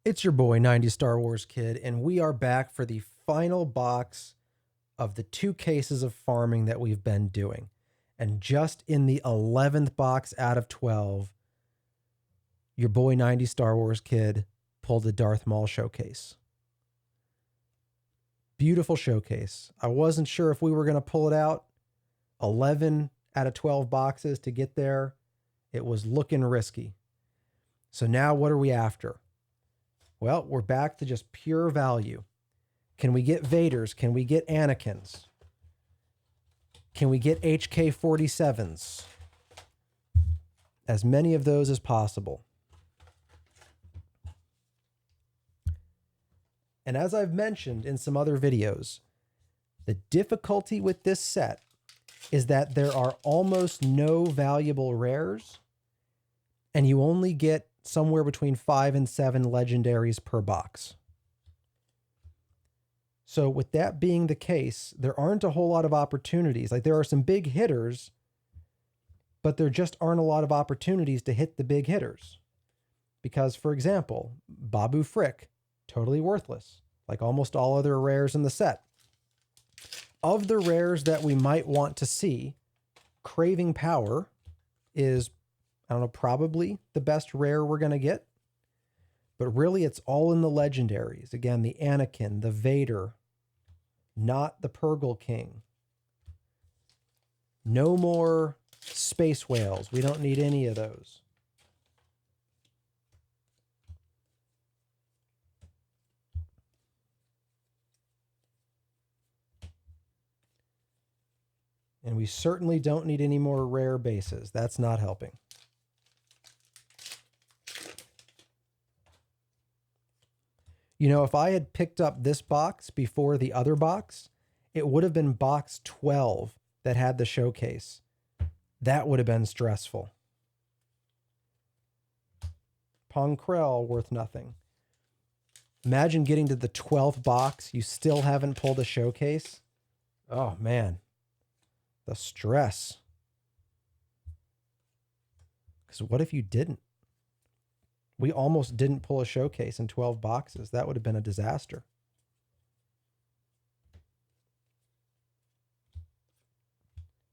It's your boy, 90 Star Wars Kid, and we are back for the final box of the 2 cases of farming that we've been doing. And just in the 11th box out of 12, your boy, 90 Star Wars Kid, pulled the Darth Maul showcase. Beautiful showcase. I wasn't sure if we were going to pull it out. 11 out of 12 boxes to get there. It was looking risky. So now what are we after? Well, we're back to just pure value. Can we get Vaders? Can we get Anakins? Can we get HK-47s? As many of those as possible. And as I've mentioned in some other videos, the difficulty with this set is that there are almost no valuable rares, and you only get somewhere between 5 and 7 legendaries per box. So with that being the case, there aren't a whole lot of opportunities. Like, there are some big hitters, but there just aren't a lot of opportunities to hit the big hitters. Because, for example, Babu Frick, totally worthless, like almost all other rares in the set. Of the rares that we might want to see, Craving Power is, I don't know, probably the best rare we're going to get. But really, it's all in the legendaries. Again, the Anakin, the Vader, not the Purgle King. No more space whales. We don't need any of those. And we certainly don't need any more rare bases. That's not helping. You know, if I had picked up this box before the other box, it would have been box 12 that had the showcase. That would have been stressful. Ponkrell, worth nothing. Imagine getting to the 12th box, you still haven't pulled a showcase. Oh, man. The stress. Because what if you didn't? We almost didn't pull a showcase in 12 boxes. That would have been a disaster.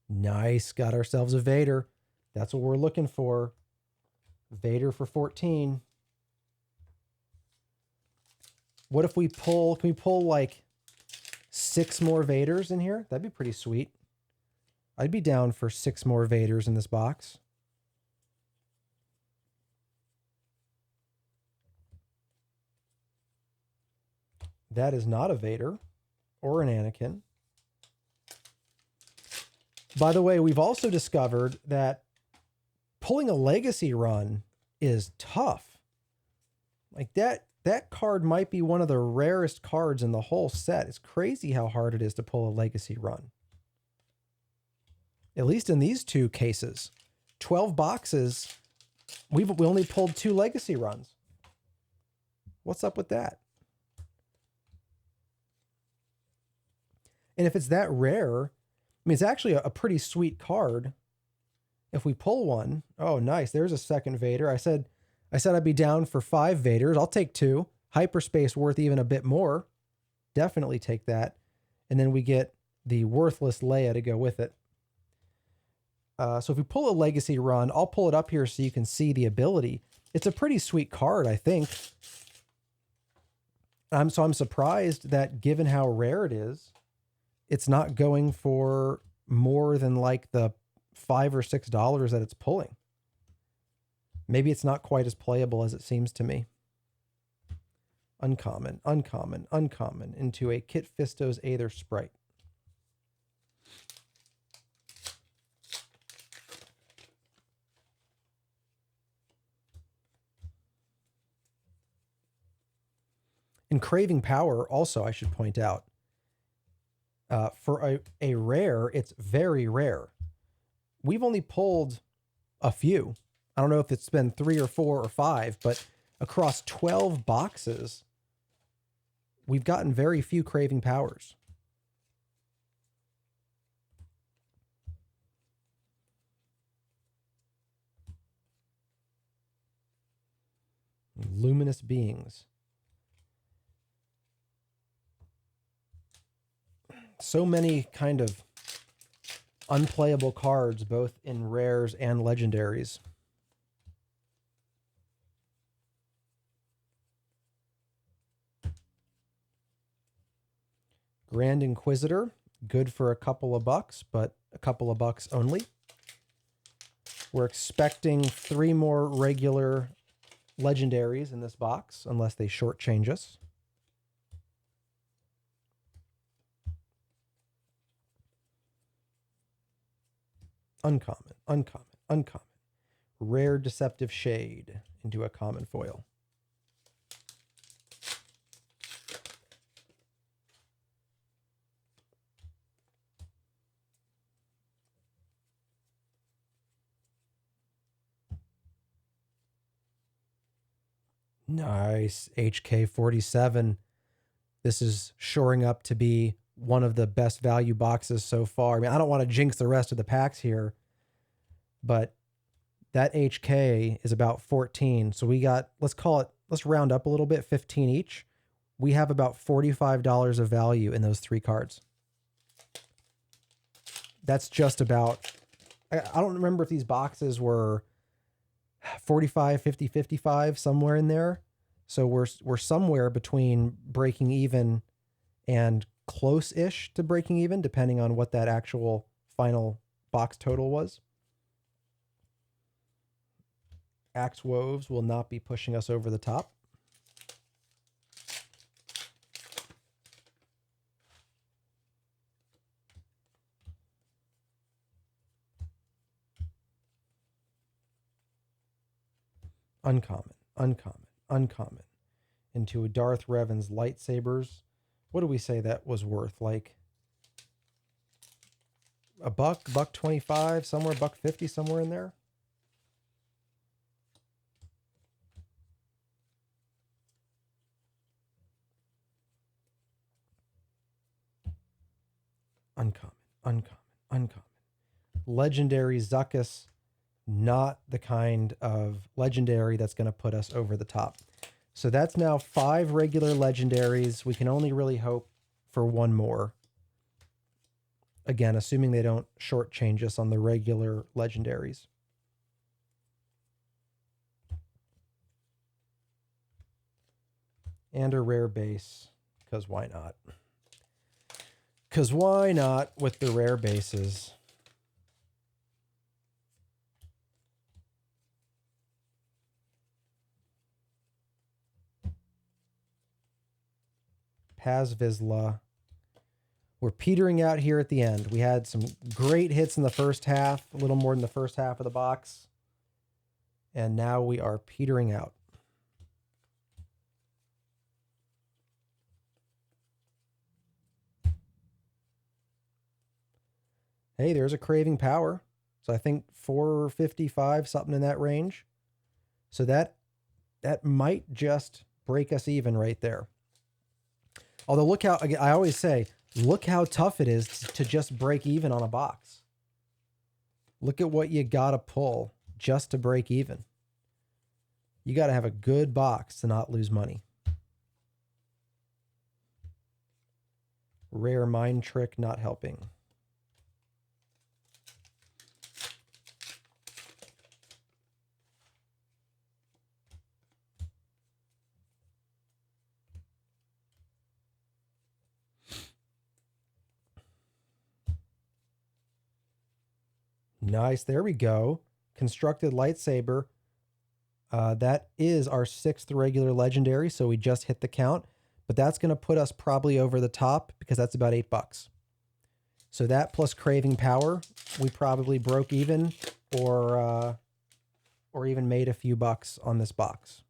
Nice. Got ourselves a Vader. That's what we're looking for. Vader for 14. What if we pull, can we pull like 6 more Vaders in here? That'd be pretty sweet. I'd be down for 6 more Vaders in this box. That is not a Vader or an Anakin. By the way, we've also discovered that pulling a legacy run is tough. Like that card might be one of the rarest cards in the whole set. It's crazy how hard it is to pull a legacy run. At least in these 2 cases. 12 boxes, we only pulled 2 legacy runs. What's up with that? And if it's that rare, I mean, it's actually a pretty sweet card. If we pull one, oh, nice. There's a second Vader. I said I'd be down for 5 Vaders. I'll take 2. Hyperspace worth even a bit more. Definitely take that. And then we get the worthless Leia to go with it. So if we pull a legacy run, I'll pull it up here so you can see the ability. It's a pretty sweet card, I think. I'm surprised that given how rare it is, it's not going for more than like the $5 or $6 that it's pulling. Maybe it's not quite as playable as it seems to me. Uncommon, uncommon, uncommon into a Kit Fisto's Aether Sprite. In Craving Power, also, I should point out, for a rare, it's very rare. We've only pulled a few. I don't know if it's been 3 or 4 or 5, but across 12 boxes, we've gotten very few Craving Powers. Luminous Beings. So many kind of unplayable cards, both in rares and legendaries. Grand Inquisitor, good for a couple of bucks, but a couple of bucks only. We're expecting 3 more regular legendaries in this box, unless they shortchange us. Uncommon, uncommon, uncommon. Rare Deceptive Shade into a common foil. Nice. HK47. This is shoring up to be one of the best value boxes so far. I mean, I don't want to jinx the rest of the packs here, but that HK is about 14. So we got, let's round up a little bit, 15 each. We have about $45 of value in those 3 cards. That's just about, I don't remember if these boxes were 45, 50, 55, somewhere in there. So we're somewhere between breaking even and close-ish to breaking even, depending on what that actual final box total was. Axe Woves will not be pushing us over the top. Uncommon, uncommon, uncommon. Into a Darth Revan's lightsabers. What do we say that was worth? Like a buck, $1.25, somewhere, $1.50, somewhere in there. Uncommon, uncommon, uncommon. Legendary Zuckuss, not the kind of legendary that's going to put us over the top. So that's now 5 regular legendaries. We can only really hope for 1 more. Again, assuming they don't shortchange us on the regular legendaries. And a rare base, because why not? Because why not with the rare bases? Paz Vizsla. We're petering out here at the end. We had some great hits in the first half, a little more than the first half of the box. And now we are petering out. Hey, there's a Craving Power. So I think 455, something in that range. So that might just break us even right there. Although look how, I always say, look how tough it is to just break even on a box. Look at what you got to pull just to break even. You got to have a good box to not lose money. Rare Mind Trick not helping. Nice. There we go. Constructed Lightsaber. That is our 6th regular legendary, so we just hit the count. But that's going to put us probably over the top because that's about $8. So that plus Craving Power, we probably broke even or even made a few bucks on this box.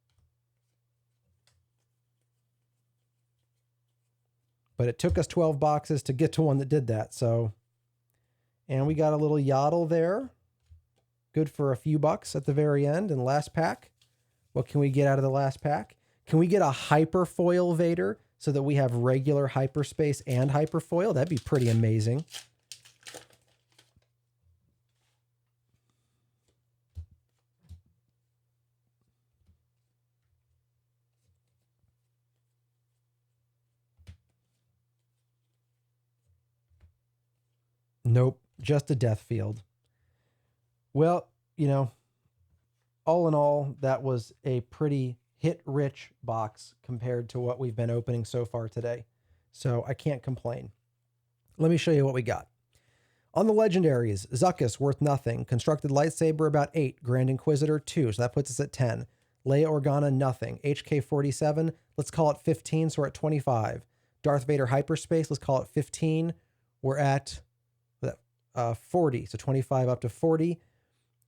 But it took us 12 boxes to get to one that did that. So, and we got a little Yaddle there. Good for a few bucks at the very end. And last pack, what can we get out of the last pack? Can we get a Hyperfoil Vader so that we have regular hyperspace and Hyperfoil? That'd be pretty amazing. Nope, just a death field. Well, all in all, that was a pretty hit-rich box compared to what we've been opening so far today. So I can't complain. Let me show you what we got. On the legendaries, Zuckuss worth nothing. Constructed Lightsaber about 8. Grand Inquisitor 2, so that puts us at 10. Leia Organa nothing. HK-47, let's call it 15, so we're at 25. Darth Vader Hyperspace, let's call it 15. We're at 40, so 25 up to 40.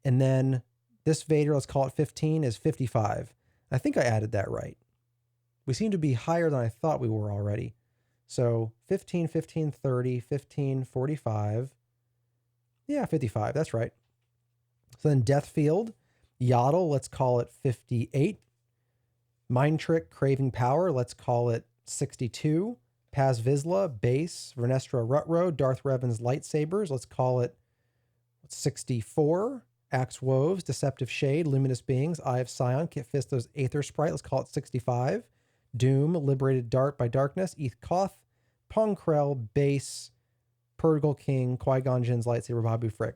And then this Vader, let's call it 15, is 55. I think I added that right. We seem to be higher than I thought we were already. So 15, 15, 30, 15, 45. Yeah, 55, that's right. So then Deathfield, Yaddle, let's call it 58. Mind Trick, Craving Power, let's call it 62. Paz Vizsla, Base, Vernestra Rutro, Darth Revan's Lightsabers, let's call it 64. Axe Woves, Deceptive Shade, Luminous Beings, Eye of Sion, Kit Fisto's Aether Sprite, let's call it 65. Doom, Liberated Dart by Darkness, Eth Koth, Pongkrell, Base, Purgle King, Qui-Gon Jinn's Lightsaber, Babu Frick.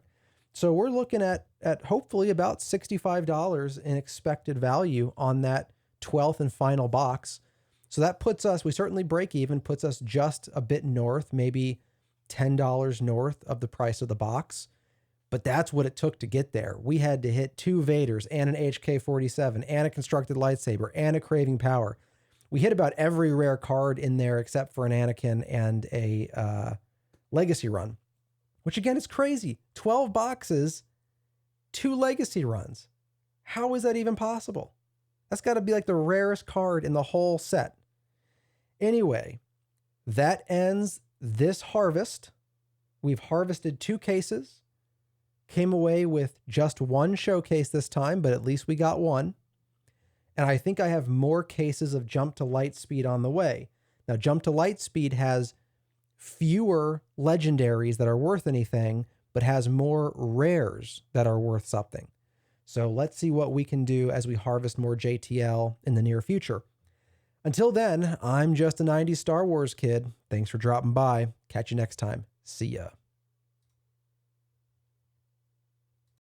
So we're looking at hopefully about $65 in expected value on that 12th and final box. So that puts us, we certainly break even, puts us just a bit north, maybe $10 north of the price of the box. But that's what it took to get there. We had to hit 2 Vaders and an HK-47 and a constructed lightsaber and a Craving Power. We hit about every rare card in there except for an Anakin and a Legacy run, which again is crazy. 12 boxes, 2 Legacy runs. How is that even possible? That's got to be like the rarest card in the whole set. Anyway, that ends this harvest. We've harvested 2 cases. Came away with just 1 showcase this time, but at least we got 1. And I think I have more cases of Jump to Lightspeed on the way. Now, Jump to Lightspeed has fewer legendaries that are worth anything, but has more rares that are worth something. So let's see what we can do as we harvest more JTL in the near future. Until then, I'm just a 90s Star Wars kid. Thanks for dropping by. Catch you next time. See ya.